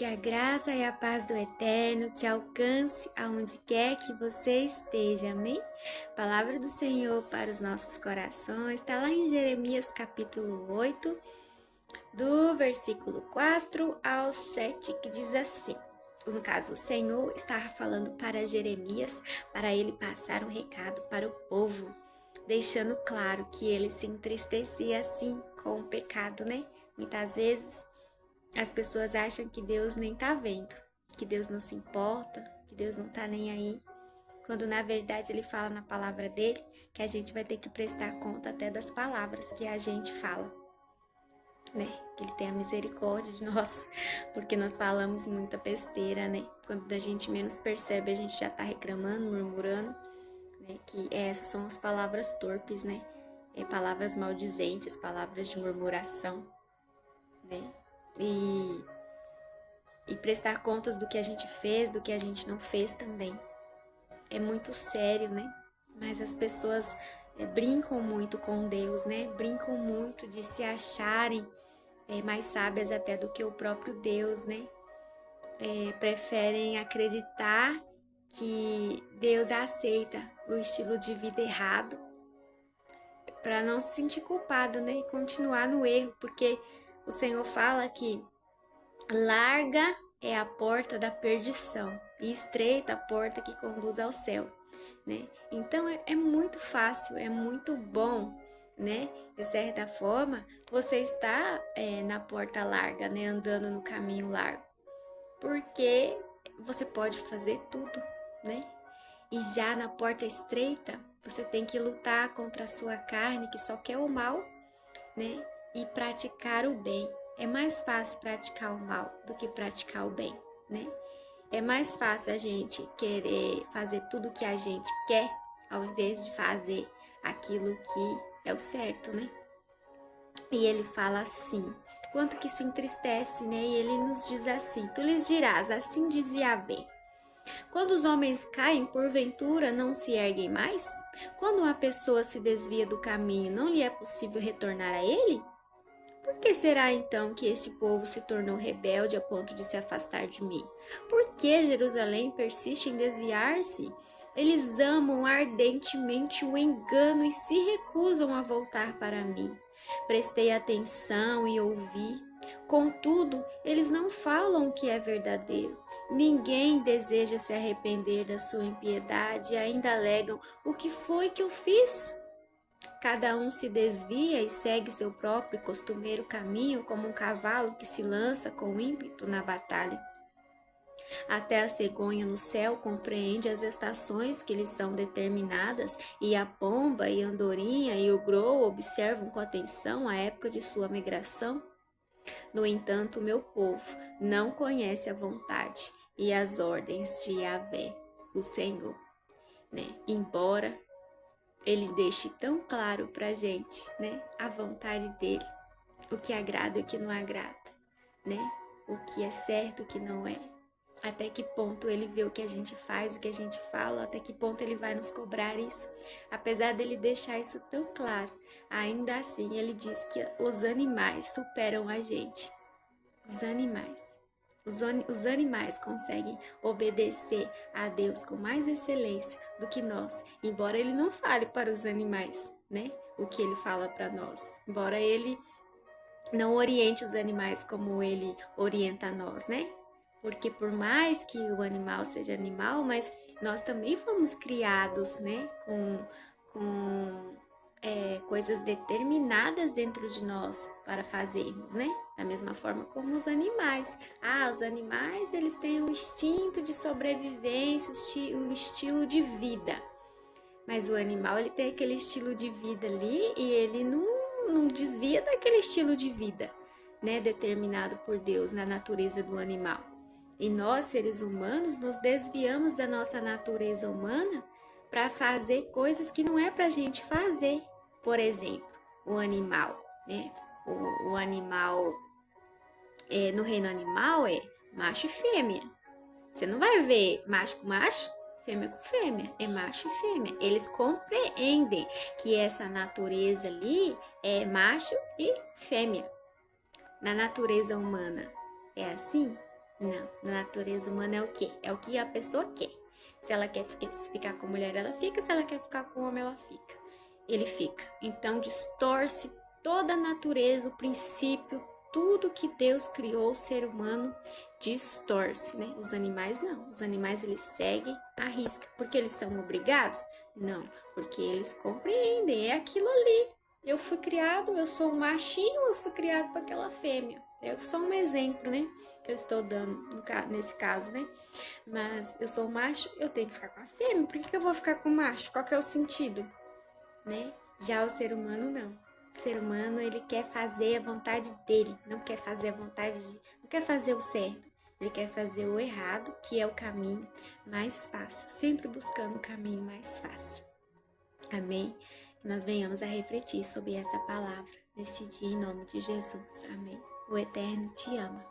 Que a graça e a paz do Eterno te alcance aonde quer que você esteja, amém? Palavra do Senhor para os nossos corações está lá em Jeremias capítulo 8, do versículo 4 ao 7, que diz assim. No caso, o Senhor estava falando para Jeremias, para ele passar um recado para o povo, deixando claro que ele se entristecia assim com o pecado, né? Muitas vezes as pessoas acham que Deus nem tá vendo, que Deus não se importa, que Deus não tá nem aí, quando na verdade ele fala na palavra dele que a gente vai ter que prestar conta até das palavras que a gente fala, né? Que ele tenha misericórdia de nós, porque nós falamos muita besteira, né? Quando a gente menos percebe, a gente já tá reclamando, murmurando, né? Que essas são as palavras torpes, né? Palavras maldizentes, palavras de murmuração, né? E prestar contas do que a gente fez, do que a gente não fez também. É muito sério, né? Mas as pessoas brincam muito com Deus, né? Brincam muito de se acharem mais sábias até do que o próprio Deus, né? Preferem acreditar que Deus aceita o estilo de vida errado para não se sentir culpado, né? E continuar no erro, porque o Senhor fala que larga é a porta da perdição e estreita a porta que conduz ao céu, né? Então é muito fácil, é muito bom, né? De certa forma, você está na porta larga, né? Andando no caminho largo, porque você pode fazer tudo, né? E já na porta estreita, você tem que lutar contra a sua carne que só quer o mal, né? E praticar o bem. É mais fácil praticar o mal do que praticar o bem, né? É mais fácil a gente querer fazer tudo o que a gente quer, ao invés de fazer aquilo que é o certo, né? E ele fala assim, quanto que isso entristece, né? E ele nos diz assim, tu lhes dirás, assim diz Yahvé. Quando os homens caem, porventura não se erguem mais? Quando uma pessoa se desvia do caminho, não lhe é possível retornar a ele? Por que será então que este povo se tornou rebelde a ponto de se afastar de mim? Por que Jerusalém persiste em desviar-se? Eles amam ardentemente o engano e se recusam a voltar para mim. Prestei atenção e ouvi. Contudo, eles não falam o que é verdadeiro. Ninguém deseja se arrepender da sua impiedade e ainda alegam: o que foi que eu fiz? Cada um se desvia e segue seu próprio e costumeiro caminho, como um cavalo que se lança com ímpeto na batalha. Até a cegonha no céu compreende as estações que lhe são determinadas, e a pomba e a andorinha e o grou observam com atenção a época de sua migração. No entanto, o meu povo não conhece a vontade e as ordens de Yahvé, o Senhor, né? Embora ele deixe tão claro pra gente, né, a vontade dele, o que agrada e o que não agrada, né, o que é certo e o que não é, até que ponto ele vê o que a gente faz, o que a gente fala, até que ponto ele vai nos cobrar isso. Apesar dele deixar isso tão claro, ainda assim ele diz que os animais superam a gente, os animais. Os animais conseguem obedecer a Deus com mais excelência do que nós, embora ele não fale para os animais, né? O que ele fala para nós, embora ele não oriente os animais como ele orienta nós, né? Porque por mais que o animal seja animal, mas nós também fomos criados, né? Com coisas determinadas dentro de nós para fazermos, né? Da mesma forma como os animais. Os animais, eles têm um instinto de sobrevivência, um estilo de vida. Mas o animal, ele tem aquele estilo de vida ali e ele não desvia daquele estilo de vida, né? Determinado por Deus na natureza do animal. E nós, seres humanos, nos desviamos da nossa natureza humana para fazer coisas que não é para a gente fazer. Por exemplo, o animal, né? O animal, no reino animal, é macho e fêmea. Você não vai ver macho com macho, fêmea com fêmea, é macho e fêmea. Eles compreendem que essa natureza ali é macho e fêmea. Na natureza humana é assim? Não, na natureza humana é o quê? É o que a pessoa quer. Se ela quer ficar com a mulher, ela fica. Se ela quer ficar com o homem, ela fica. Ele fica. Então distorce toda a natureza, o princípio, tudo que Deus criou, o ser humano distorce, né? Os animais não. Os animais eles seguem à risca. Porque eles são obrigados? Não, porque eles compreendem. É aquilo ali. Eu fui criado, eu sou um machinho, eu fui criado para aquela fêmea. Eu sou um exemplo, né? Que eu estou dando nesse caso, né? Mas eu sou macho, eu tenho que ficar com a fêmea. Por que eu vou ficar com o macho? Qual que é o sentido, né? Já o ser humano não. O ser humano ele quer fazer a vontade dele, não quer fazer a vontade não quer fazer o certo. Ele quer fazer o errado, que é o caminho mais fácil, sempre buscando o caminho mais fácil. Amém? Que nós venhamos a refletir sobre essa palavra neste dia em nome de Jesus. Amém. O Eterno te ama.